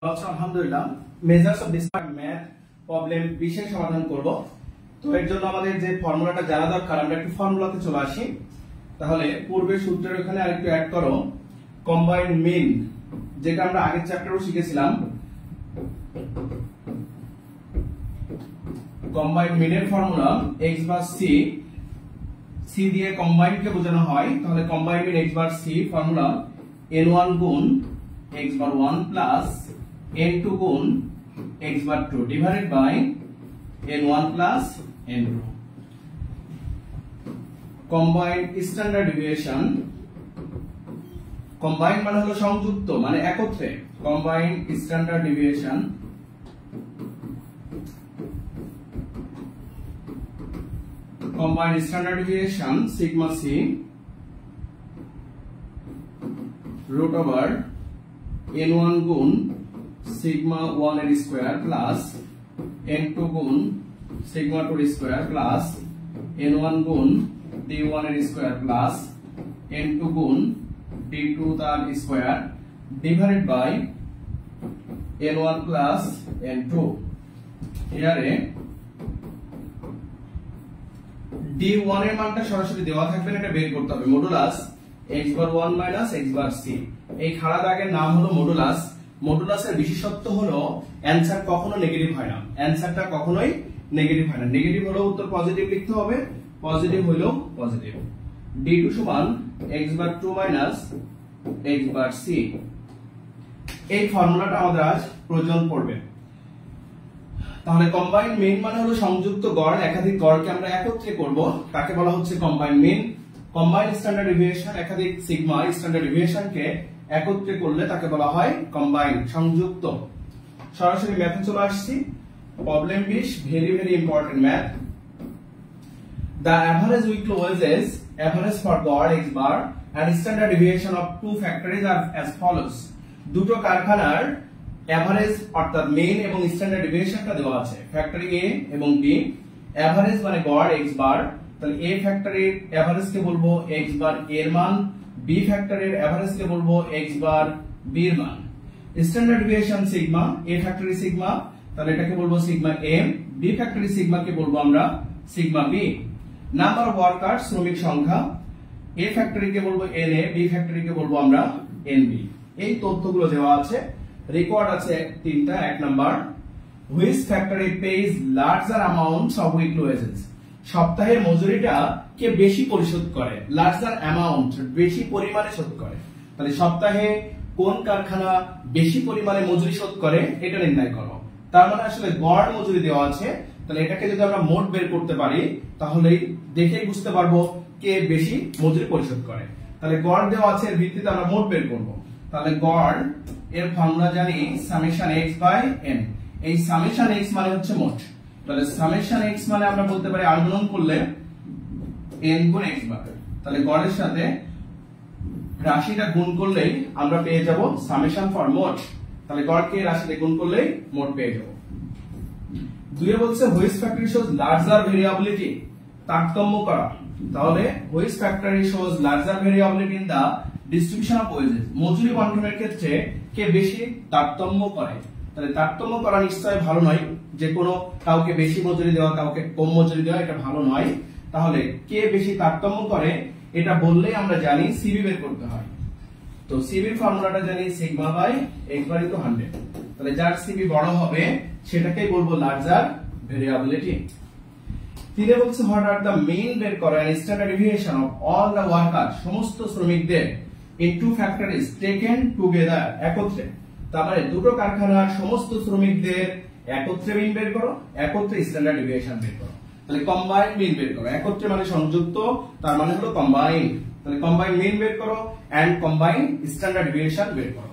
আলহামদুলিল্লাহ measures of ডিসপার্ট math problem 20 এর সমাধান করব। তো এর জন্য আমাদের যে ফর্মুলাটা জানা দরকার, আমরা একটু ফর্মুলাতে চলে আসি। তাহলে পূর্বের সূত্রের ওখানে আরেকটু অ্যাড করো কম্বাইন্ড মিন, যেটা আমরা আগের চ্যাপ্টারেও শিখেছিলাম। কম্বাইন্ড মিনের formula x bar c, c দিয়ে কম্বাইন্ড কে বোঝানো হয়। তাহলে combined mean x bar c formula n1 গুণ x বার 1 প্লাস n2 গুণ x bar 2 divided by n1 plus n2। Combined standard deviation, combined মানে হলো সংযুক্ত, মানে একত্রে। Combined standard deviation sigma c root over n1 গুণ সিগমা 1 এর স্কয়ার প্লাস n2 গুণ সিগমা 2 এর স্কয়ার প্লাস n1 গুণ d1 এর স্কয়ার প্লাস n2 গুণ d2 তার square divided by n1 plus n2। এবারে d1 এর মানটা সরাসরি দেওয়া থাকবে না, এটা বের করতে হবে। মডুলাস x বার 1 মাইনাস x বার c, এই খাড়া দাগের নাম হলো মডুলাস। মডুলাসের বিশেষত্ব হলো অ্যানসার কখনো নেগেটিভ হয় না, অ্যানসারটা কখনোই নেগেটিভ হয় না। নেগেটিভ হলেও উত্তর পজিটিভ লিখতে হবে, পজিটিভ হলেও পজিটিভ। d2 সমান x বার 2 মাইনাস x বার c। এই ফর্মুলাটা আমাদের আজ প্রয়োজন পড়বে। তাহলে কম্বাইন্ড মিন মানে হলো সংযুক্ত গড়, একাধিক গড়কে আমরা একত্রে করব, তাকে বলা হচ্ছে কম্বাইন্ড মিন। কম্বাইন্ড স্ট্যান্ডার্ড ডেভিয়েশন, একাধিক সিগমা স্ট্যান্ডার্ড ডেভিয়েশনকে একত্রে করলে তাকে বলা হয় কম্বাইন্ড, সংযুক্ত। সরাসরি ম্যাথে চলে আসছি। Problem 20, very very important math. The average weekly wages, average for গড় x bar and standard deviation of two factories are as follows. দুটো কারখানার এভারেজ অর্থাৎ মেইন এবং স্ট্যান্ডার্ড ডেভিয়েশনটা দেওয়া আছে, ফ্যাক্টরি A এবং B। এভারেজ মানে গড় x বার, তাহলে A ফ্যাক্টরির এভারেজ কে বলবো x বার এর মান, B ফ্যাক্টরির এভারেজ কে বলবো x বার b এর মান। Standard deviation sigma, A factory sigma, তাহলে এটাকে বলবো sigma m, B factory sigma কে বলবো আমরা sigma b। Number of worker, শ্রমিক সংখ্যা, A ফ্যাক্টরি কে বলবো na, B ফ্যাক্টরি কে বলবো আমরা nb। এই তথ্যগুলো দেওয়া আছে। রেকর্ড আছে তিনটা। এক number, which factory pays larger amounts of weekly wages, সপ্তাহের মজুরিটা কে বেশি পরিশোধ করে, লার্জার অ্যামাউন্ট বেশি পরিমাণে শোধ করে। তাহলে সপ্তাহে কোন কারখানা বেশি পরিমাণে মজুরি শোধ করে এটা নির্ণয় করো। তার মানে আসলে গড় মজুরি দেওয়া আছে, তাহলে এটাকে যদি আমরা মোট বের করতে পারি তাহলে দেখেই বুঝতে পারবো কে বেশি মজুরি পরিশোধ করে। তাহলে গড় দেওয়া আছে, এর ভিত্তিতে আমরা মোট বের করব। তাহলে গড় এর ফর্মুলা জানি সামেশন x বাই n। এই সামেশন x মানে হচ্ছে মোট, তাহলে সামেশন x মানে আমরা বলতে পারি আর গুণন করলে n গুণ x বার। তাহলে গড়ের সাথে রাশিটা গুণ করলেই আমরা পেয়ে যাব সামেশন ফর মোট। তাহলে গড়কে রাশিতে গুণ করলেই মোট পেয়ে যাব। দুইয়ে বলছে which factory shows larger variability, তারতম্য করা। তাহলে which factory shows larger variability in the distribution of wages, মজুরি বণ্টনের ক্ষেত্রে কে বেশি তারতম্য করে। তাহলে তারতম্য করা নিশ্চয়ই ভালো নয়, যে কোনো কাউকে বেশি মজুরি দেওয়া কাউকে কম মজুরি দেওয়া এটা ভালো নয়। তাহলে কে বেশি তারতম্য করে এটা বললেই আমরা জানি সিবি বের করতে হয়। তো সিবির ফর্মুলাটা জানি sigma by x bar into 100। তাহলে যার সিবি বড় হবে সেটাকেই বলবো লার্জার ভেরিয়েবিলিটি। তিনে বলছে হোয়াট আর দ্য মেইন বের করো and standard deviation of all the worker, সমস্ত শ্রমিকদের in two factories taken together, একত্রে। তার মানে দুটো কারখানার সমস্ত শ্রমিকদের একত্রে মিন বের করো, একত্রে স্ট্যান্ডার্ড ডেভিয়েশন বের করো। তাহলে কম্বাইন্ড মিন বের করো, একত্রে মানে সংযুক্ত, তার মানে হলো কম্বাইন্ড। তাহলে কম্বাইন্ড মিন বের করো এন্ড কম্বাইন্ড স্ট্যান্ডার্ড ডেভিয়েশন বের করো।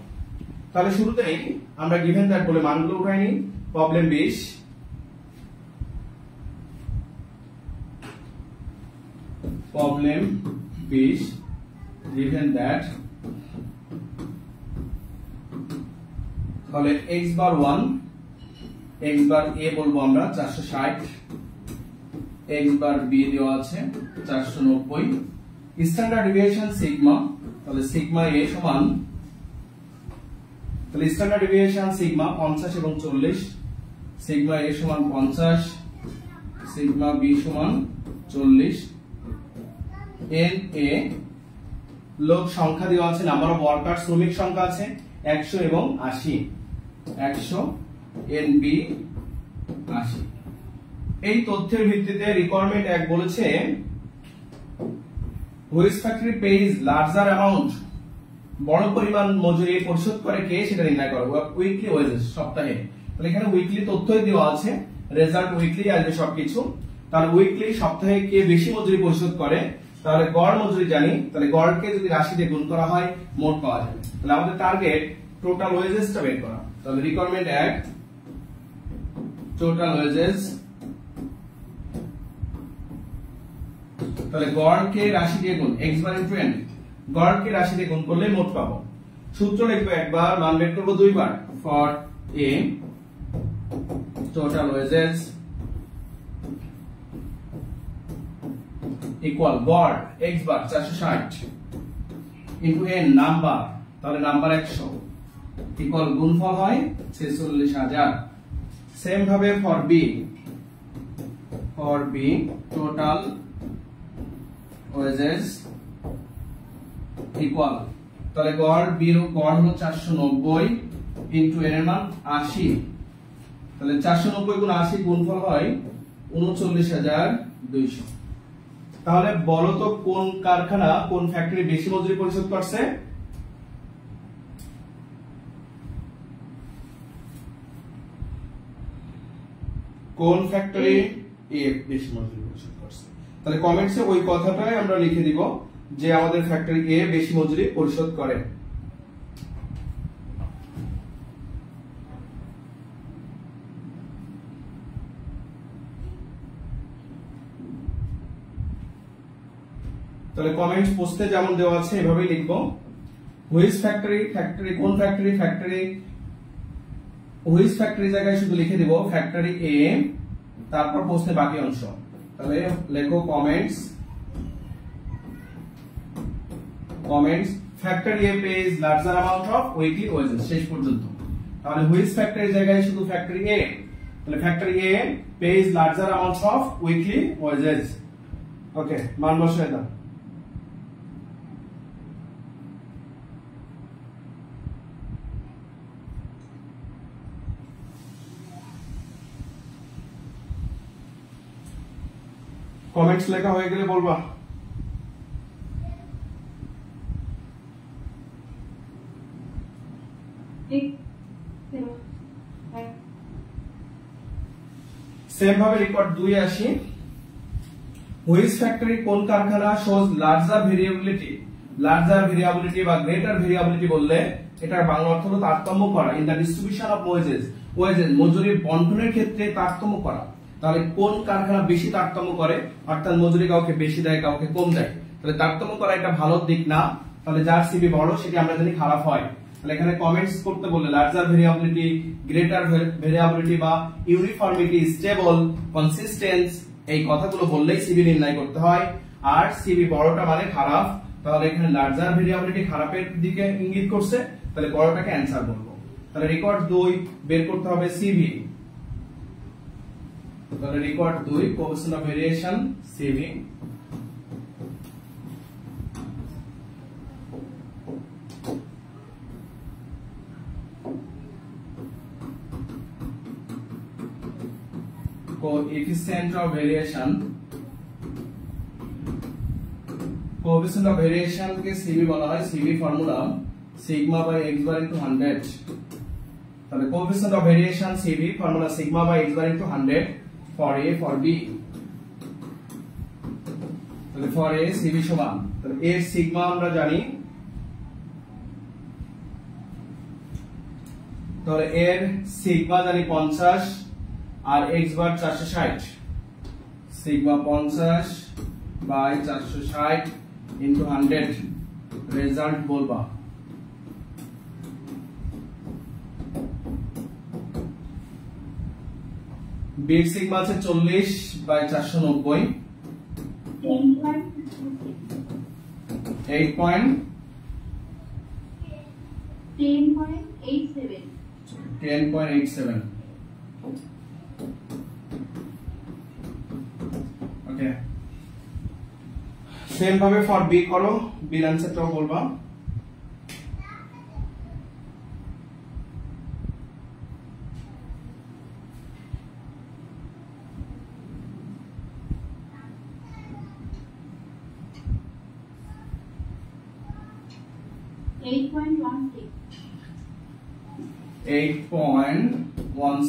তাহলে শুরুতেই আমরা গিভেন দ্যাট বলে মানগুলো উঠাই নিই। প্রবলেম 20, প্রবলেম 20 given that, তাহলে x বার 1, x বার a বলবো আমরা 460, x বার b দেওয়া আছে 490, স্ট্যান্ডার্ড ডেভিয়েশন সিগমা, তাহলে সিগমা a সমান তাহলে স্ট্যান্ডার্ড ডেভিয়েশন সিগমা 50 এবং 40, সিগমা a সমান 50, সিগমা b সমান 40, n a লোক সংখ্যা দেওয়া আছে, নাম্বার অফ ওয়ার্কার শ্রমিক সংখ্যা আছে 100 এবং 80, 100 n b 80। এই তথ্যের ভিত্তিতে রিকোয়ারমেন্ট 1 বলেছে which factory page larger amount, বড় পরিমাণ মজুরি পরিশোধ করে কে সেটা নির্ণয় করো, উইকলি ওয়েজেস সপ্তাহে। তাহলে এখানে উইকলি তথ্যই দেওয়া আছে, রেজাল্ট উইকলি আসবে সবকিছু। তাহলে উইকলি সপ্তাহে কে বেশি মজুরি পরিশোধ করে, তাহলে গড় মজুরি জানি, তাহলে গড়কে যদি রাশি দিয়ে গুণ করা হয় মোট পাওয়া যাবে। তাহলে আমাদের টার্গেট টোটাল ওয়েজেসটা বের করা। তাহলে রিকোয়ারমেন্ট 1 টোটাল ওয়েজেস, তাহলে গড়কে রাশি দিয়ে গুণ x বার ইনটু n, গড়কে রাশি দিয়ে গুণ করলে মোট পাবো। সূত্র লিখবো একবার, মান বের করব দুইবার। For a total wages equal গড় x বার 460 ইনটু n নাম্বার, তাহলে নাম্বার 100 ইকুয়াল গুণফল হয় 46000। সেম ভাবে for b total wages equal, তাহলে গড় b এর গড় হলো 490 ইনটু n এর মান 80, তাহলে 490 গুণ 80 গুণফল হয় 39200। তাহলে বলো তো কোন কারখানা কোন ফ্যাক্টরি বেশি মজুরি পরিশোধ করছে? কোন ফ্যাক্টরি এ বেশি মজুরি পরিশোধ করছে। তাহলে কমেন্টসে ওই কথাটাই আমরা লিখে দিব যে আমাদের ফ্যাক্টরি এ বেশি মজুরি পরিশোধ করে। তাহলে কমেন্টস পোস্টে যেমন দেওয়া আছে এভাবেই লিখবো, হুইচ ফ্যাক্টরি, ফ্যাক্টরি কোন ফ্যাক্টরি, ফ্যাক্টরি হুইচ ফ্যাক্টরি জায়গায় শুধু লিখে দিব ফ্যাক্টরি এ, তারপর পোস্টে বাকি অংশ। তাহলে লেখো comments factory A pays larger amount of weekly wages শেষ পর্যন্ত। তাহলে হুইচ ফ্যাক্টরি জায়গায় শুধু ফ্যাক্টরি এ, তাহলে factory A pays larger amount of weekly wages. Okay, মান বসায় দাও। কমেন্টস লেখা হয়ে গেলে বলবা। সেম ভাবে রেকর্ড 2 এ আসি, হুইচ ফ্যাক্টরি কোন কারখানা shows larger variability, larger variability বা গ্রেটার ভেরিয়েবিলিটি বললে এটার বাংলা অর্থ হলো তারতম্য করা, in the distribution of wages, wages মজুরির বন্টনের ক্ষেত্রে তারতম্য করা। তাহলে কোন কারখানা বেশি তারতম্য করে, অর্থাৎ মজুরি কাউকে বেশি দেয় কাউকে কম দেয়, তাহলে তারতম্য করা এটা ভালো দিক না। তাহলে যার সিবি বড় সেটি আমরা জানি খারাপ হয়। তাহলে এখানে কমেন্টস করতে বললে লার্জার ভেরিয়েবিলিটি, গ্রেটার ভেরিয়েবিলিটি বা ইউনিফর্মিটি, স্টেবল, কনসিস্টেন্স, এই কথাগুলো বললেই সিবি নির্ণয় করতে হয়। আর সিবি বড়টা মানে খারাপ, তাহলে এখানে লার্জার ভেরিয়েবিলিটি খারাপের দিকে ইঙ্গিত করছে, তাহলে বড়টাকে অ্যান্সার বলবো। তাহলে রেকর্ড 2 বের করতে হবে সিবি, তাহলে record 2 coefficient of variation CV coefficient of variation, coefficient of variation के CV বলা হয়, CV formula sigma by x bar into 100। তাহলে coefficient of variation CV formula sigma by x bar into 100 for A for B। তাহলে for A CV সমান, তাহলে A sigma আমরা জানি, তাহলে এর sigma জানি 50 আর x bar 460, sigma 50 by 460 into 100, result বলবা। বিগ সিগমা আছে 40 বাই 490, 8.10.8 10.87 ওকে সেম ভাবে ফর বি করো বি এর आंसरটাও বলবা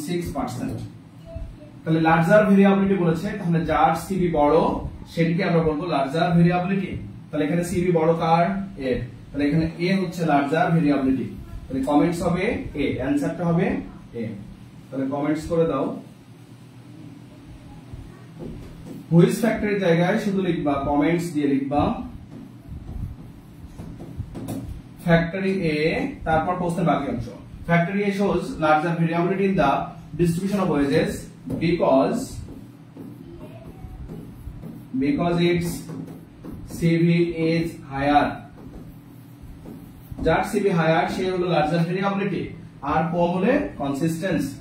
,16% তাহলে লার্জার ভেরিয়েবিলিটি বলেছে তাহলে যার সিবি বড় সেটিকে আমরা বলবো লার্জার ভেরিয়েবিলিটি তাহলে এখানে সিবি বড় কার এ তাহলে এখানে এ হচ্ছে লার্জার ভেরিয়েবিলিটি তাহলে কমেন্টস হবে এ आंसरটা হবে এ তাহলে কমেন্টস করে দাও হুইচ ফ্যাক্টরের জায়গায় শুধু লিখবা কমেন্টস দিয়ে লিখবা factory A তারপর প্রশ্নের বাকি অংশ factory A shows larger variability in the distribution of wages because its CV is higher যার CV higher সে হলো larger variability আর কম হলে consistency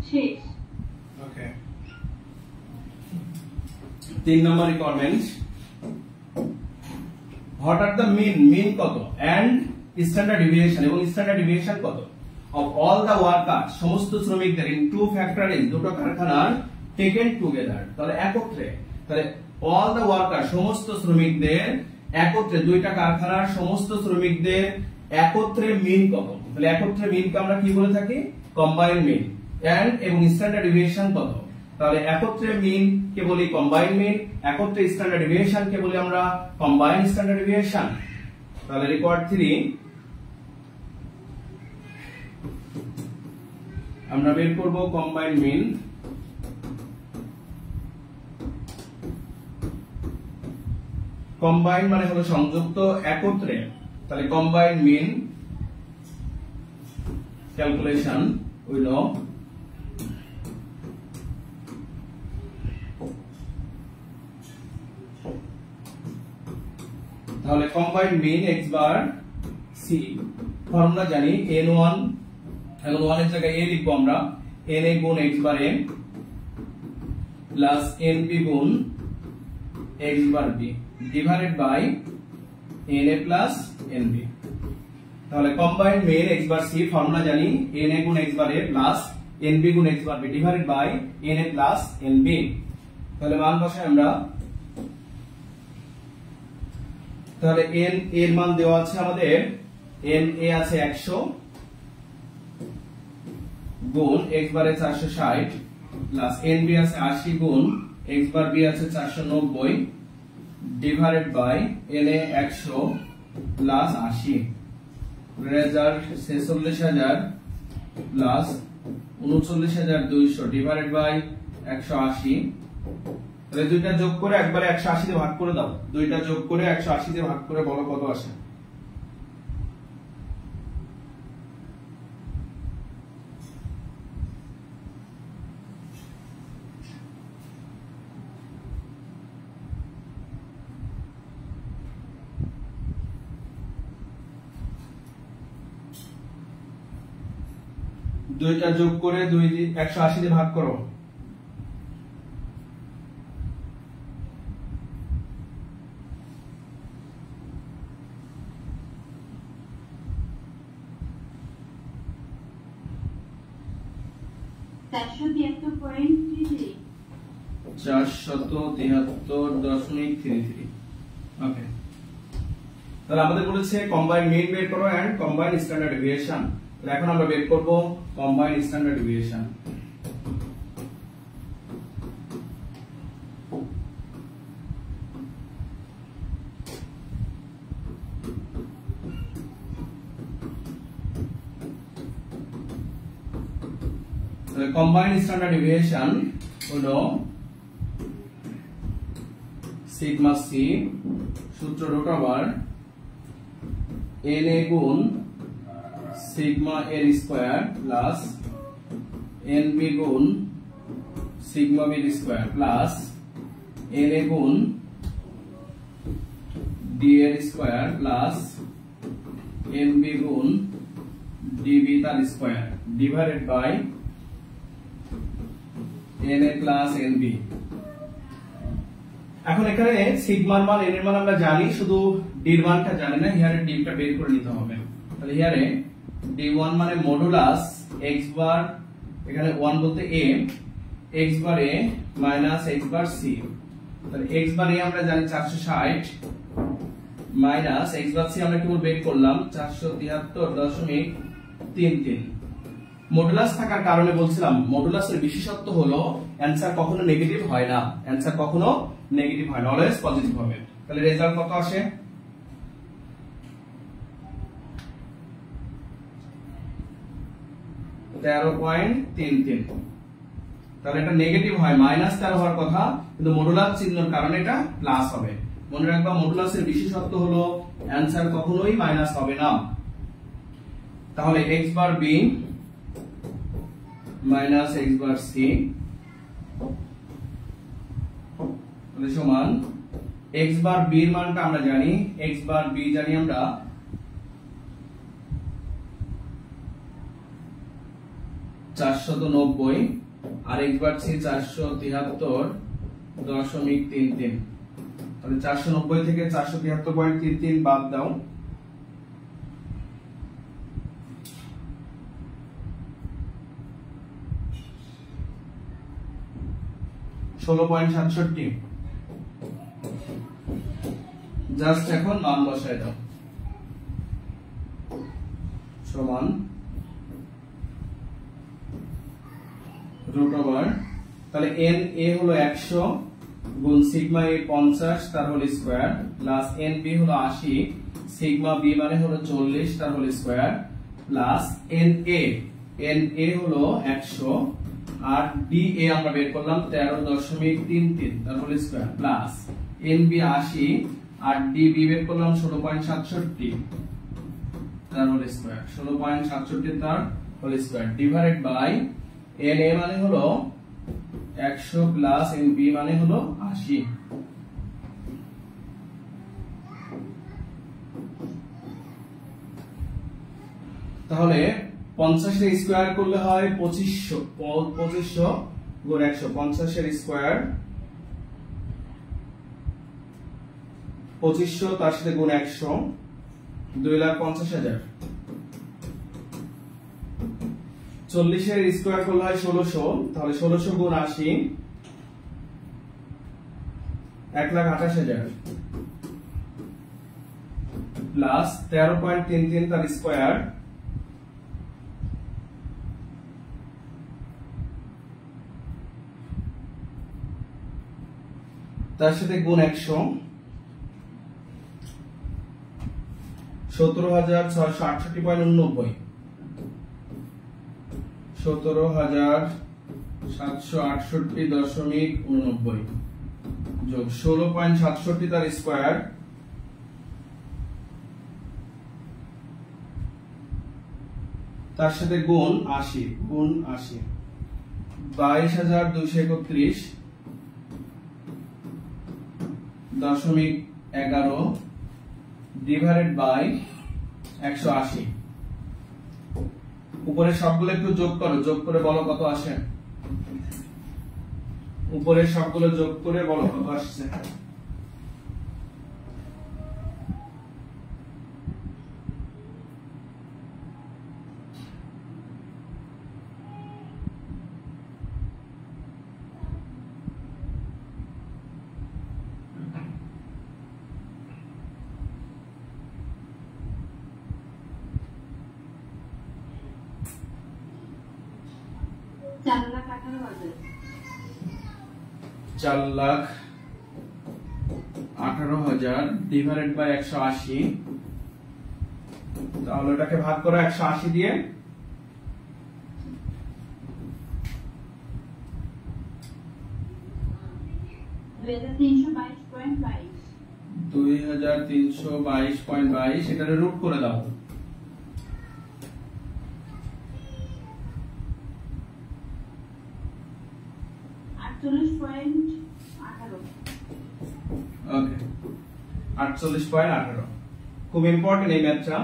শেষ ওকে 3 নম্বর requirement what are the mean কত এন্ড স্ট্যান্ডার্ড ডেভিয়েশন এবং স্ট্যান্ডার্ড ডেভিয়েশন কত of all the worker সমস্ত শ্রমিকদের ইন টু ফ্যাক্টরিজ দুটো কারখানার টেকেন টুগেদার তাহলে একত্রে তাহলে অল দ্য ওয়ার্কার সমস্ত শ্রমিকদের একত্রে দুইটা কারখানার সমস্ত শ্রমিকদের একত্রে মিন কত তাহলে একত্রে মিনকে আমরা কি বলে থাকি কম্বাইন্ড মিন এন্ড এবং স্ট্যান্ডার্ড ডেভিয়েশন কত তাহলে একত্রে মিন কে বলি কম্বাইন্ড মিন একত্রে স্ট্যান্ডার্ড ডেভিয়েশন কে বলি আমরা কম্বাইন্ড স্ট্যান্ডার্ড ডেভিয়েশন তাহলে রিকোয়ার্ড 3 আমরা বের করব কম্বাইন্ড মিন কম্বাইন্ড মানে হলো সংযুক্ত একত্রে তাহলে কম্বাইন্ড মিন ক্যালকুলেশন উইল তাহলে combined mean x bar c formula জানি n1 এখন 1 এর জায়গায় a লিখব আমরা na গুণ x bar n plus nb গুণ x bar b divided by na plus nb তাহলে combined mean x bar c formula জানি na গুণ x bar a plus nb গুণ x bar b divided by na plus nb তাহলে মান বসাই আমরা তাহলে n এর মান দেওয়া আছে আমাদের n a আছে 100 গুণ x বারে 460 প্লাস nb আছে 80 গুণ x বার b আছে 490 divided by na 100 plus 80 result 46000 plus 39200 divided by 180 তাহলে দুইটা যোগ করে একবারে 180 দিয়ে ভাগ করে দাও দুইটা যোগ করে 180 দিয়ে ভাগ করে বলো কত আসে দুইটা যোগ করে 180 দিয়ে ভাগ করো ওকে তাহলে আমাদের বলেছে কম্বাইন্ড মিন বের করো এন্ড কম্বাইন্ড স্ট্যান্ডার্ড ডেভিয়েশন তাহলে এখন আমরা বের করব কম্বাইন্ড স্ট্যান্ডার্ড ডেভিয়েশন তাহলে কম্বাইন্ড স্ট্যান্ডার্ড ডেভিয়েশন হলো সিগমা সি সূত্র রুট ওভার এন এ গুণ সিগমা এর স্কয়ার প্লাস এন বি গুণ সিগমা বির স্কয়ার প্লাস এন এ গুণ ডি এর স্কয়ার প্লাস এন বি গুণ ডিবি তার square divided by N A plus N B. এখন এখানে সিগমার মান এন এর মান আমরা জানি, শুধু ডির মানটা জানি না, হিয়ারে ডিটা বের করে নিতে হবে। তাহলে হিয়ারে d1 মানে মডুলাস x বার, এখানে 1 বলতে a, x bar a minus x bar c। তাহলে x বার a আমরা জানি 460 মাইনাস x বার c আমরা কেবল বের করলাম 473.33। মডুলাস থাকার কারণে বলছিলাম মডুলাসের বিশেষত্ব হলো অ্যানসার কখনো নেগেটিভ হয় না, অ্যানসার কখনো নেগেটিভ হয় না, অলওয়েজ পজিটিভ হবে। তাহলে রেজাল্ট কত আসে? 13.33। তাহলে এটা নেগেটিভ হয়, -13 হওয়ার কথা, কিন্তু মডুলাস চিহ্নের কারণে এটা প্লাস হবে। মনে রাখবা মডুলাসের বিশেষত্ব হলো অ্যানসার কখনোই মাইনাস হবে না। তাহলে x bar b minus x bar c তাহলে সমান x বার b এর মানটা আমরা জানি, x বার b জানি আমরা 490 আর x বার c 473.33। তাহলে 490 থেকে 473.33 বাদ দাও, 16.67। জাস্ট এখন মান বসায় দাও, সমান রুট ওভার, তাহলে এন এ হলো 100 গুণ সিগমা এ 50 তার whole square plus N B হলো 80 সিগমা বি মানে হলো 40 তার whole square plus N A হলো 100 আর ডি এ আমরা বের করলাম 13.33 তার whole square plus N B 80 আর ডি বি বের করলাম 16.67 তার হোল স্কয়ার 16.67 তার whole square divided by N A মানে হলো 100 প্লাস এন বি মানে হলো 80। তাহলে 50 এর স্কয়ার করলে হয় 2500 গুণ 100, 50 এর স্কয়ার 2500 তার সাথে গুণ 100 2,50,000। 40 এর স্কয়ার করলে হয় 1600, তাহলে 1600 গুণ 80 1,28,000 প্লাস 13.33 তার স্কয়ার তার সাথে গুণ 100 17,668.89 17,768.89 যোগ 16.67 তার স্কয়ার তার সাথে গুণ 80 22,231.11 ডিভাইডেড বাই 180। উপরের সবগুলো একটু যোগ করো, যোগ করে বলো কত আসে। উপরের সবগুলো যোগ করে বলো কত আসছে। চার লাখ 18,000 ডিভাইডেড বাই 180, তাহলে এটাকে ভাগ করো 180 দিয়ে, 2322.22 এটারে রুট করে দাও। ওকে 48.18 খুব ইম্পর্টেন্ট এই ম্যাথটা।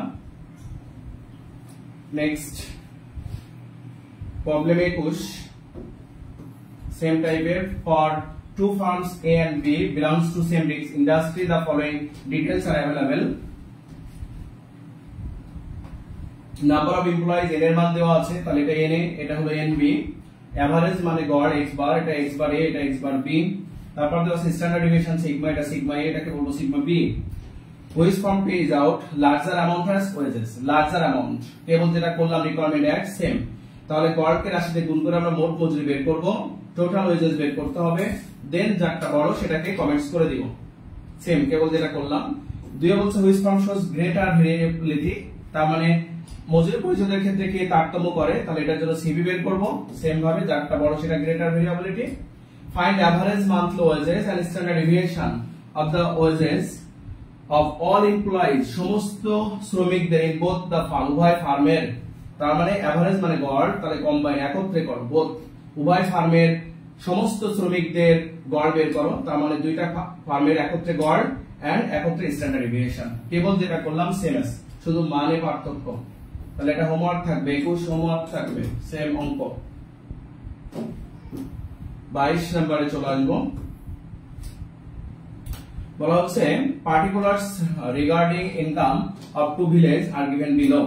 নেক্সট প্রবলেম 21 সেম টাইপের for two firms A and B belongs to same industry, the following details are available. Number of employees n এর মান দেওয়া আছে, তাহলে এটা n a, এটা হলো nb, এভারেজ মানে গড় x বার, এটা x বার a, এটা x বার b, তারপর দেওয়া আছে স্ট্যান্ডার্ড ডেভিয়েশন সিগমা, এটা সিগমা a, এটাকে বলবো sigma b. Which firm pays out larger amount as wages? Larger amount কেবল যেটা করলাম রিকোয়ারমেন্ট এক সেম, তাহলে গড়কে রাশিতে গুণ করে আমরা মোট মজুরি বের করব, টোটাল ওয়েজেস বের করতে হবে, দেন যারটা বড় সেটাকে কমেন্টস করে দিব, সেম কেবল যেটা করলাম। দুইয়ে বলছে which farm shows greater variability, তার মানে মজুরি পরিশোধের ক্ষেত্রে কে তারতম্য করে, তাহলে এটার জন্য সিবি বের করব, সেম ভাবে যারটা বড় সেটা greater variability. Find average monthly wages and standard deviation of the wages of all employees, সমস্ত শ্রমিকদের ইন বোথ দা ফার্ম, উভয় ফার্মের, তার মানে এভারেজ মানে গড়, তাহলে কম্বাইন একত্রে কর, বোথ উভয় ফার্মের সমস্ত শ্রমিকদের গড় বের করো, তার মানে দুইটা ফার্মের একত্রে গড় এন্ড একত্রে স্ট্যান্ডার্ড ডেভিয়েশন, কেবল যেটা করলাম সেম আছে, শুধু মানে পার্থক্য। তাহলে এটা হোমওয়ার্ক থাকবে, 21 হোমওয়ার্ক থাকবে, সেম অঙ্ক। 22 নম্বরে চলে আসবো, বলা হচ্ছে particulars regarding income of two village are given below.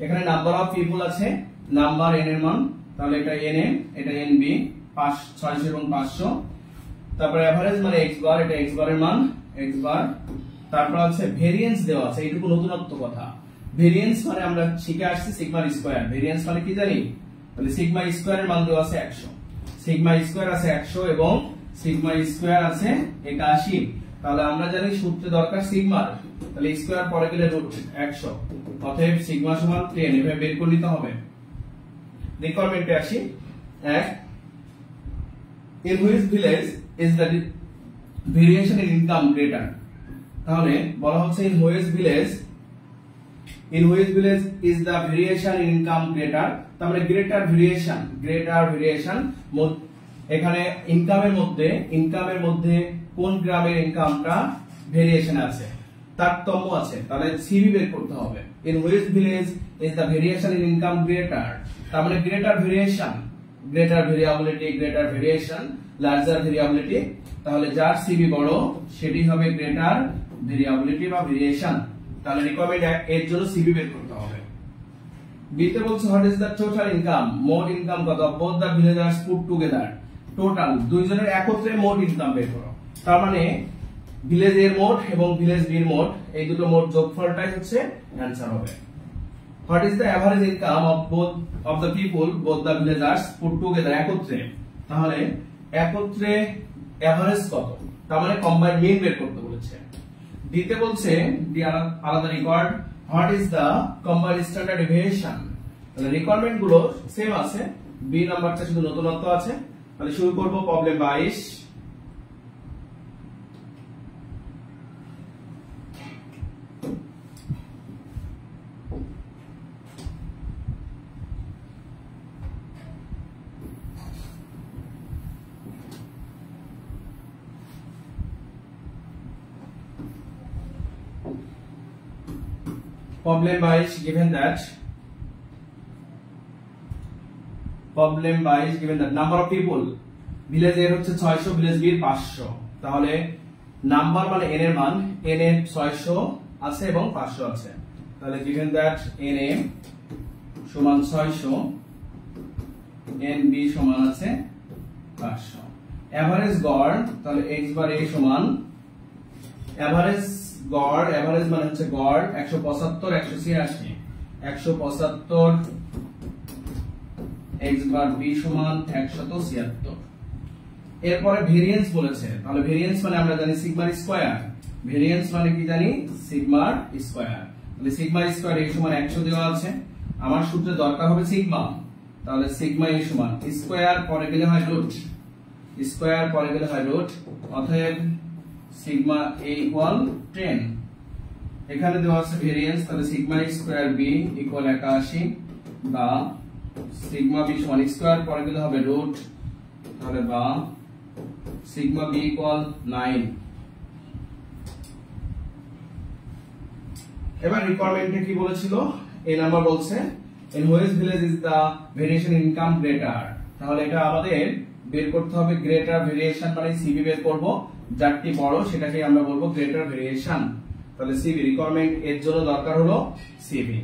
এখানে নাম্বার অফ পিপল আছে, নাম্বার n এর মান, তাহলে এটা n, এটা nb, 600 এবং 500, তারপরে এভারেজ মানে x বার, এটা x বারের মান x বার, তারপর আছে ভেরিয়েন্স দেওয়া আছে, এইটুকু নতুনত্ব কথা। ভেরিয়েন্স মানে আমরা শিখে আসছি সিগমা স্কয়ার, ভেরিয়েন্স মানে কি জানি, তাহলে সিগমা স্কয়ারের মান দেওয়া আছে 100, সিগমা স্কয়ার আছে 100 এবং সিগমা স্কয়ার আছে 81, তাহলে আমরা জানি সূত্রে দরকার সিগমার, তাহলে স্কয়ার পরে গেলে রুট 100, অতএব সিগমা সমান 10, এভাবে বের করে নিতে হবে। রিকোয়ারমেন্টে আসি, 1 in which village is the variation in income greater, তাহলে বলা হচ্ছে in which village is the variation in income greater, তাহলে greater variation এখানে ইনকামের মধ্যে কোন গ্রামের ইনকামটা ভেরিয়েশন আছে, তারতম্য আছে, তাহলে সিবি বের করতে হবে। in which village is the variation in income greater, তার মানে greater variation, larger variability, তাহলে যার সিবি বড় সেটি হবে গ্রেটার ভেরিয়েবিলিটি বা ভেরিয়েশন, তাহলে রিকোয়ারমেন্ট এর জন্য সিবি বের করতে হবে। বিতে বলছে what is the total income, মোট ইনকাম কত both the villagers put together, total দুইজনের একত্রে মোট ইনকাম বের করো, তার মানে ভিলেজ এর মোট এবং ভিলেজ বির মোট, এই দুটো মোট যোগফলটাই হচ্ছে অ্যানসার হবে। What is the average income of the people both the villagers put together, একত্রে, তাহলে একত্রে এভারেজ কত, তার মানে কম্বাইন্ড মিন বের করতে বলেছে। দিতে বলছে আলাদা required, what is the combined standard deviation, তাহলে রিকোয়ারমেন্ট গুলো সেম আছে, বি নাম্বারটা শুধু নতুনত্ব আছে। তাহলে শুরু করব problem 22। Problem 22 given that number of people, village এর হচ্ছে 600, ভিলেজ বি 500, তাহলে নাম্বার মানে n এর মান, n এর 600 আছে এবং 500 আছে, তাহলে given that n a সমান 600, n b সমান আছে 500, এভারেজ গড়, তাহলে x বার a সমান এভারেজ গড়, এভারেজ মানে হচ্ছে গড় 175, 186, 175 x বার b সমান 176। এরপরে ভেরিয়েন্স বলেছে, তাহলে ভেরিয়েন্স মানে আমরা জানি সিগমার স্কয়ার, ভেরিয়েন্স মানে কি জানি সিগমার স্কয়ার, তাহলে সিগমা স্কয়ার a সমান 100 দেওয়া আছে, আমার সূত্রে দরকার হবে সিগমা, তাহলে সিগমা a সমান স্কয়ার পরে গেলে হয় রুট, স্কয়ার পরে গেলে হয় রুট, অতএব সিগমা a ইকুয়াল 10। এখানে দেওয়া আছে ভেরিয়েন্স, তাহলে sigma a square b equal 81 বা সিগমা b সমান স্কয়ার পরে গেলে হবে রুট, তাহলে বা সিগমা b ইকুয়াল 9। এবার রিকোয়ারমেন্টে কি বলেছিল, এই নাম্বার বলছে in which village is the variation in income greater, তাহলে এটা আমাদের বের করতে হবে গ্রেটার ভেরিয়েশন, মানে সিবি বের করব, যারটি বড় সেটাকে আমরা বলবো গ্রেটার ভেরিয়েশন। তাহলে সিবি রিকোয়ারমেন্ট এর জন্য দরকার হলো সিবি।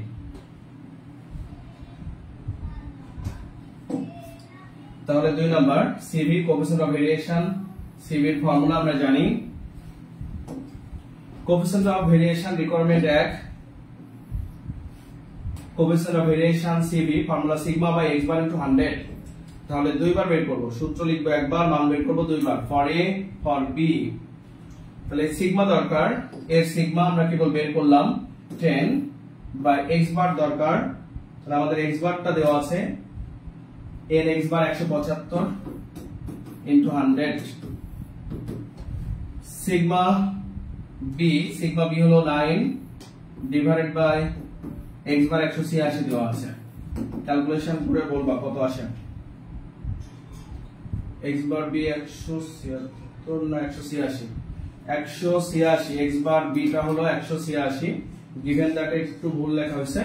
তাহলে 2 number CV coefficient of variation. সিবির ফর্মুলা আমরা জানি, coefficient of variation requirement 1, coefficient of variation CV formula sigma by x bar into 100। তাহলে দুইবার বের করব, সূত্র লিখব একবার, মান বের করব দুইবার, ফর a ফর b। তাহলে সিগমা দরকার, এর সিগমা আমরা কেবল বের করলাম 10 বাই x বার দরকার, তাহলে আমাদের x বারটা দেওয়া আছে n x বার 175 ইনটু 100। সিগমা b হলো 9 ডিভাইডেড বাই x বার 186 দেওয়া আছে, ক্যালকুলেশন করে বলবা কত আসে। x বার b 176 না 186, 186, x বার b টা হলো 186, given that একটু ভুল লেখা হয়েছে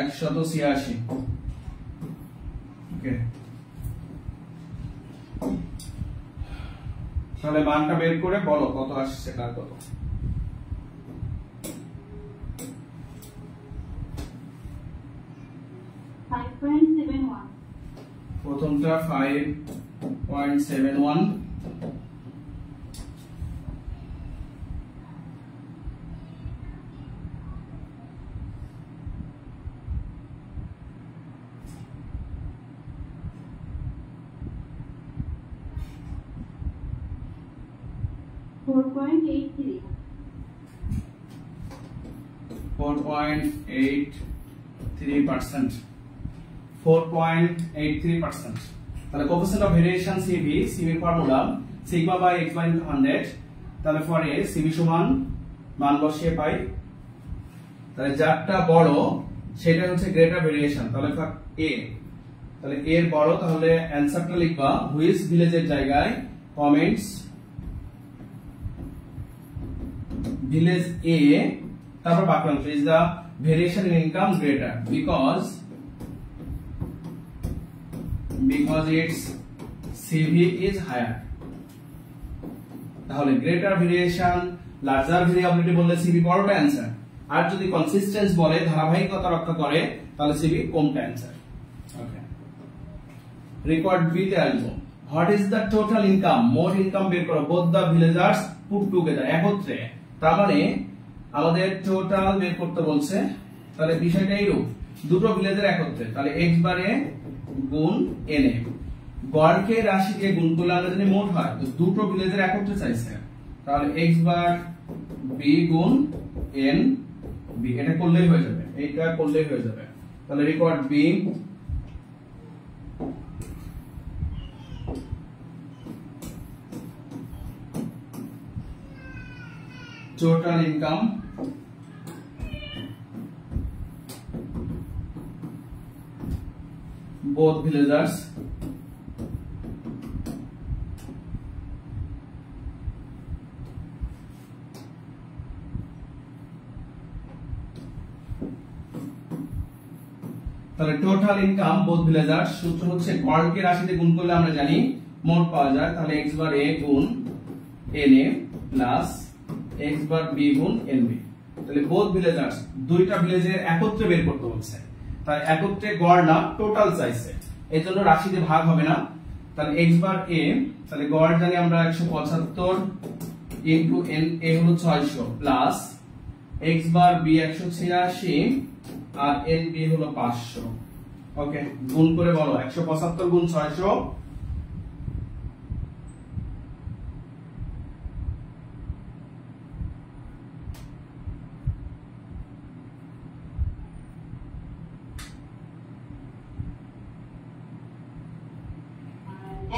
186। ওকে, তাহলে মানটা বের করে বলো কত আসছে, কার কত। প্রথমটা 5.71, .83%, 4.83%। তাহলে কোএফিসিয়েন্ট অফ ভেরিয়েশন সিবি, সিবির formula sigma by x bar into 100। তাহলে ফর a সিবি সমান মান বসিয়ে পাই, তাহলে যারটা বড় সেটা হচ্ছে গ্রেটার ভেরিয়েশন, তাহলে ফর a, তাহলে a এর বড়, তাহলে অ্যানসারটা লিখবা হুইচ ভিলেজের জায়গায় কমেন্টস ভিলেজ a, তারপর বাক্যাংশ is the variation in income greater because its CV is higher। তাহলে গ্রেটার ভেরিয়েশন লার্জার ভেরিয়েবিলিটি বললে সিবি বড়টা অ্যানসার, আর যদি কনসিস্টেন্স বলে ধারাবাহিকতা রক্ষা করে তাহলে সিবি কমটা অ্যানসার। ওকে, রেকর্ড বি তে আসবো, what is the total income, মোট ইনকাম বের করো both the villagers put together, একত্রে, তার মানে আমাদের টোটাল বের করতে বলছে, তাহলে বিষয়টা এইরূপ, দুটো ভিলেজের একত্রে, তাহলে x বার a গুণ n a, গড়কে রাশি দিয়ে গুণ করলে আমরা জানি মোট হয়, তো দুটো ভিলেজের একত্রে চাইছে, তাহলে x বার b গুণ n b, এটা করলেই হয়ে যাবে, এইটা করলেই হয়ে যাবে। তাহলে record b total income both villagers তাহলে টোটাল ইনকাম বোথ ভিলেজার্স, সূত্র হচ্ছে গড়কে রাশিতে গুণ করলে আমরা জানি মোট পাওয়া যায়, তাহলে x বার a গুণ n a plus x bar b গুণ n b। তাহলে বোথ ভিলেজার্স, দুইটা ভিলেজের একত্রে বের করতে বলছে, তাই একত্রে গড় না টোটাল চাইছে, এজন্য রাশিতে ভাগ হবে না। তাহলে x বার a, তাহলে গড় জানি আমরা 175 ইনটু n a হলো 600 প্লাস x বার b 186 আর n b হলো 500। ওকে, গুণ করে বলো 175 গুণ 600,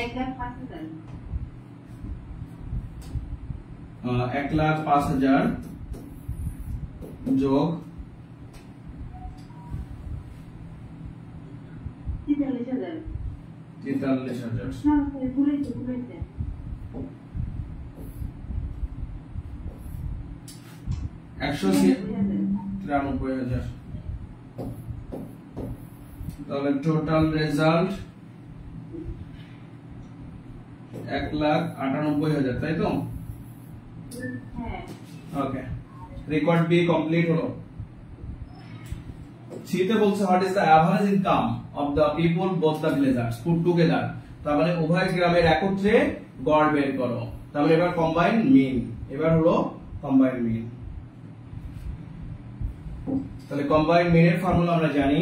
1,05,000 1,05,000 যোগ 43,000 43,000 ভুলেছে 193,000 তাহলে টোটাল রেজাল্ট 1,98,000 তাই তো? হ্যাঁ ওকে, রেকর্ড বি কমপ্লিট হলো। সিতে বলছে what is the average income of the people both the villagers put together, তার মানে উভয় গ্রামের একত্রে গড় বের করো। তার মানে এবার কম্বাইন মিন, এবার হলো কম্বাইন মিন। তাহলে কম্বাইন মিনের ফর্মুলা আমরা জানি,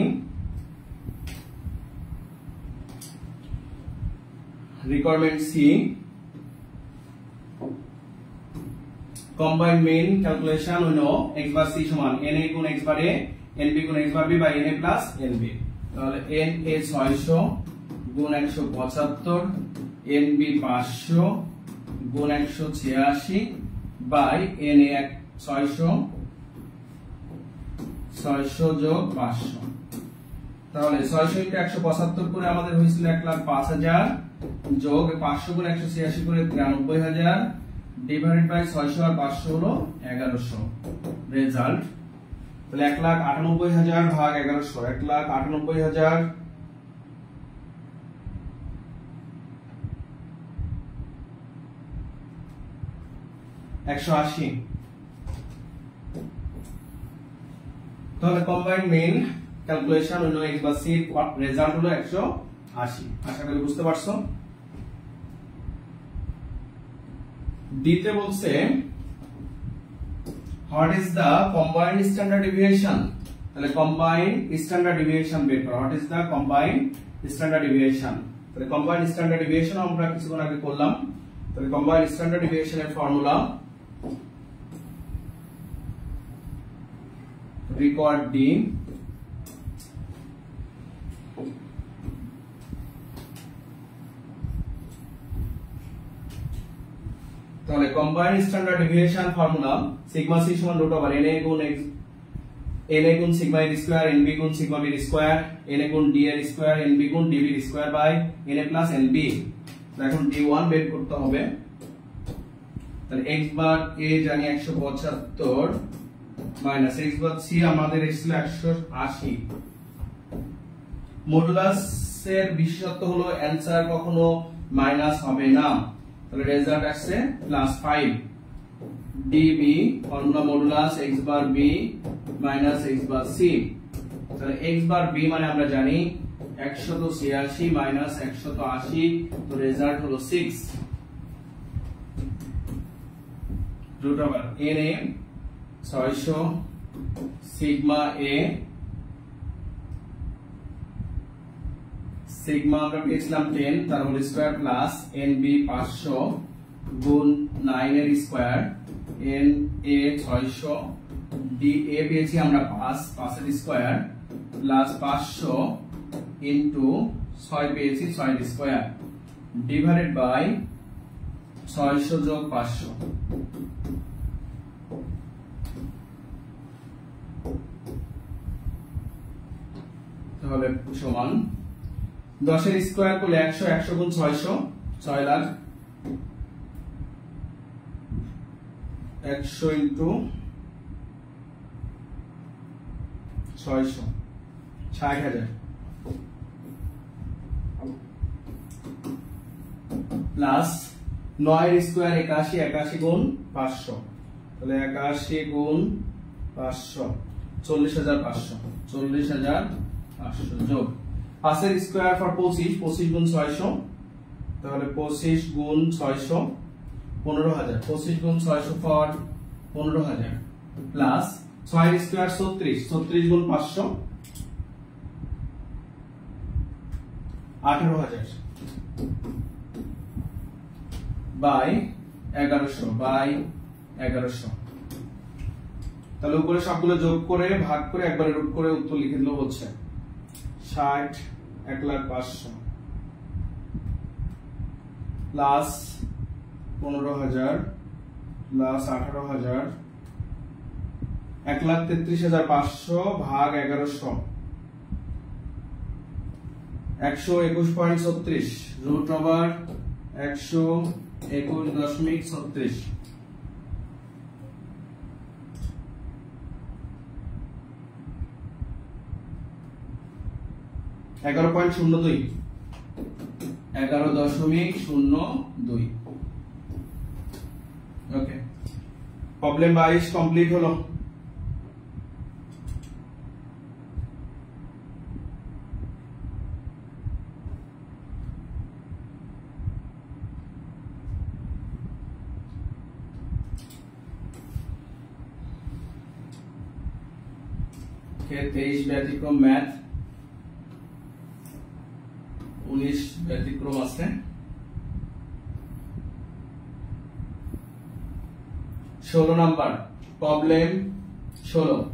requirement C, combine mean calculation we know x bar c সমান na গুণ x বার a nb গুণ x bar b by na plus nb। তাহলে na 600 গুণ 175 nb 500 গুণ 186 বাই na 600 যোগ 500। তাহলে 600 ইনটু 175 করে আমাদের হয়েছিল 1,05,000 যোগ 500 গুণ 186 করে 93,000 ডিভাইডেড বাই 600 আর 500 হলো 1100 রেজাল্ট। তাহলে 1,98,000 ভাগ 1100, 1,98,000 180। তাহলে কম্বাইন্ড মেইন ক্যালকুলেশন হলো x বা c রেজাল্ট হলো 180। আশা করি বুঝতে পারছো। ডিতে বলছে what is the combined standard deviation, তাহলে কম্বাইন্ড স্ট্যান্ডার্ড ডেভিয়েশন বের করো। What is the combined standard deviation, তাহলে কম্বাইন্ড স্ট্যান্ডার্ড ডেভিয়েশন আমরা কিছুক্ষণ আগে করলাম। তাহলে কম্বাইন্ড স্ট্যান্ডার্ড ডেভিয়েশনের ফর্মুলা রিকোয়ার্ড ডি তাহলে combined standard deviation formula sigma C সমান রুট ওভার na গুণ x na গুণ সিগমা এর স্কয়ার nb গুণ সিগমা বি এর স্কয়ার na গুণ d এর স্কয়ার nb গুণ db এর square by na plus nb। এখন d1 বের করতে হবে। তাহলে x বার a জানি 175 মাইনাস x বার c আমাদের ছিল 180। মডুলাসের বিশেষত্ব হলো অ্যানসার কখনো মাইনাস হবে না, তাহলে রেজাল্ট আসছে +5 db formula modulus x bar b minus x bar c। তাহলে x বার b মানে আমরা জানি 186 মাইনাস 180, তো রেজাল্ট হলো 6 root over na 600 sigma a sigma আমরা পেয়েছিলাম 10 তার হোল স্কয়ার প্লাস nb 500 গুণ 9 এর স্কয়ার na 600 da পেয়েছি আমরা 5 এর স্কয়ার প্লাস 500 ইনটু 6 পেয়েছি 6 এর স্কয়ার ডিভাইডেড বাই 600 যোগ 500 তাহলে সমান 10 এর স্কয়ার করলে 100, 100 গুণ 600 6 লাখ 100 ইনটু 600 60,000 প্লাস 9 এর স্কয়ার 81, 81 গুণ 500, তাহলে 81 গুণ 500 40,500 40,500 যোগ 5 এর স্কয়ার ফর 25 25 গুণ 600, তাহলে 25 গুণ 600 15,000 25 গুণ 600 ফর 15,000 প্লাস 6 এর স্কয়ার 36 36 গুণ 500 18,000 বাই 1100 তাহলে উপরে সবগুলো যোগ করে ভাগ করে একবারে রুট করে উত্তর লিখে দিলেও হচ্ছে 60 1,05,000 প্লাস 15,000 প্লাস 18,000 1,33,500 ভাগ 1100 121.36 root over 121.36 11.02 11.02 okay problem 22 complete হলো ওকে 23 ব্যতিক্রম ম্যাথ 19 ব্যতিক্রম আছে 16 number problem 16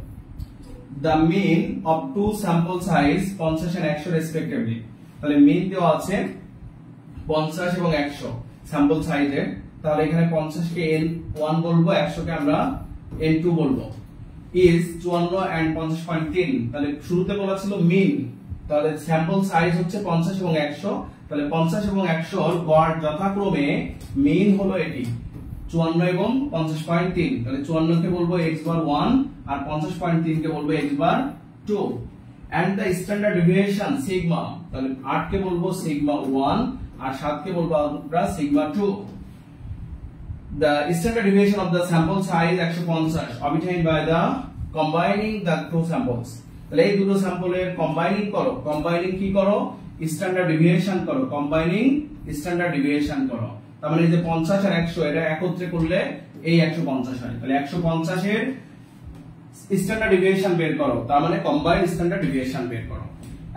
the mean of two sample size 50 and 100 respectively তাহলে মিন দেওয়া আছে 50 এবং 100 স্যাম্পল সাইজে তাহলে এখানে 50 কে n1 বলবো 100 কে আমরা n2 বলবো is 54 and 50.3 তাহলে শুরুতে বলা ছিল মিন তাহলে স্যাম্পল সাইজ হচ্ছে 50 এবং 100 তাহলে 50 এবং 100 এর গড় যথাক্রমে মিন হলো এটি 54 এবং 50.3 তাহলে 54 কে বলবো x বার 1 আর 50.3 কে বলবো x bar 2 and the standard deviation sigma তাহলে 8 কে বলবো sigma 1 আর 7 কে বলবো আমরা sigma 2 the standard deviation of the sample size 150 obtained by the combining the two samples তাহলে এই দুটো স্যাম্পলের কম্বাইনিং কি করো স্ট্যান্ডার্ড ডেভিয়েশন করো কম্বাইনিং স্ট্যান্ডার্ড ডেভিয়েশন করো তার মানে এই যে 50 আর 100 এটা একত্রে করলে এই 150 হয় তাহলে 150 এর স্ট্যান্ডার্ড ডেভিয়েশন বের করো তার মানে কম্বাইন্ড স্ট্যান্ডার্ড ডেভিয়েশন বের করো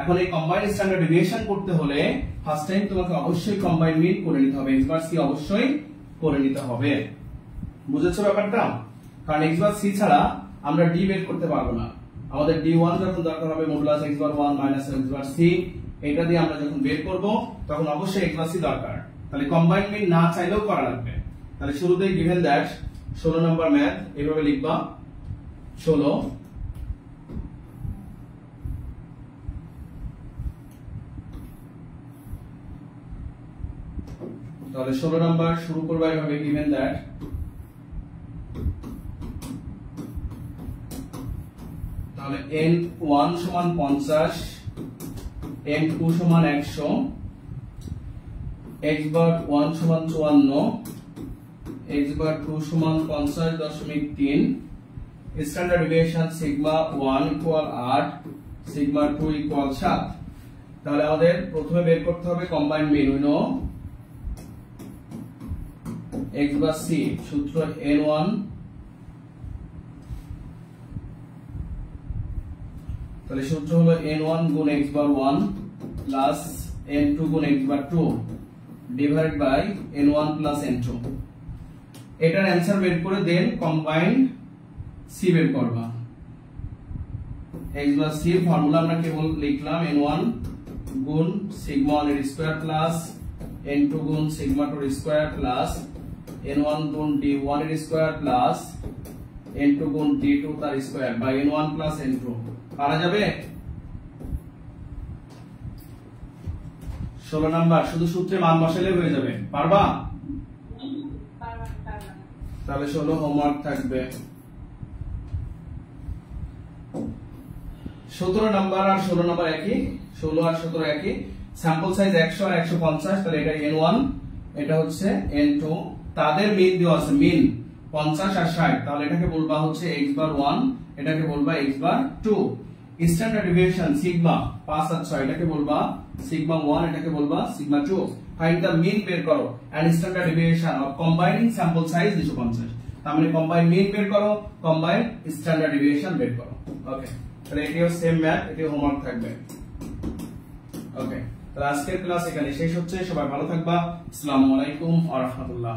এখন এই কম্বাইন্ড স্ট্যান্ডার্ড ডেভিয়েশন করতে হলে ফার্স্ট টাইম তোমাকে অবশ্যই কম্বাইন্ড মিন করে নিতে হবে x বার c অবশ্যই করে নিতে হবে বুঝেছো ব্যাপারটা কারণ x বার c ছাড়া আমরা d বের করতে পারবো না আমাদের d1 যখন দরকার হবে মডুলাস x বার 1 মাইনাস x বার c এটা দিয়ে আমরা যখন বের করব তখন অবশ্যই x বার c দরকার তাহলে কম্বাইন্ড মিন না চাইলেও করা লাগবে তাহলে শুরুতেই given that 16 নম্বর ম্যাথ এভাবে লিখবা 16 তাহলে 16 নাম্বার শুরু করব এভাবে given that তাহলে n1 সমান 50 n2 সমান 100 x বার 1 সমান 54 x বার 2 সমান 50.3 standard deviation sigma 1 equal 8 sigma 2 equal 7 তাহলে আমাদের প্রথমে বের করতে হবে combined mean we know x bar c সূত্র n1 তাহলে সূত্র হলো n1 গুণ x বার 1 প্লাস n2 গুণ x bar 2 divide by n1 plus n2 এটার অ্যানসার বের করে দেন কম্বাইন্ড c বের করবা x বার c ফর্মুলা আমরা কেবল লিখলাম n1 গুণ সিগমা 1 এর স্কয়ার প্লাস n2 গুণ সিগমা 2 এর স্কয়ার প্লাস n1 গুণ d1 এর স্কয়ার প্লাস n2 গুণ d2 তার square by n1 plus n2 পারা যাবে 16 নাম্বার শুধু সূত্রে মান বসালে হয়ে যাবে পারবা তাহলে 16 হোমওয়ার্ক থাকবে 17 নাম্বার আর 16 নাম্বার একই 16 আর 17 একই স্যাম্পল সাইজ 100 আর 150 তাহলে এটা n1 এটা হচ্ছে n2 তাদের মিন দেওয়া আছে মিন 50 আর 60 তাহলে এটাকে বলবা হচ্ছে x বার 1 এটাকে বলবা x বার 2 স্ট্যান্ডার্ড ডেভিয়েশন সিগমা 5 আর 6 এটাকে বলবা সিগমা 1 এটাকে বলবা সিগমা 2 ফাইন্ড দ্য মিন বের করো and standard deviation of combining sample size 250 তার মানে কম্বাইন মিন বের করো কম্বাইন স্ট্যান্ডার্ড ডেভিয়েশন বের করো ওকে তাহলে এটিও সেম ম্যাথ এটিও হোমওয়ার্ক থাকবে ওকে তাহলে আজকের ক্লাস এখানে শেষ হচ্ছে সবাই ভালো থাকবা আসসালামু আলাইকুম ওয়া রাহমাতুল্লাহ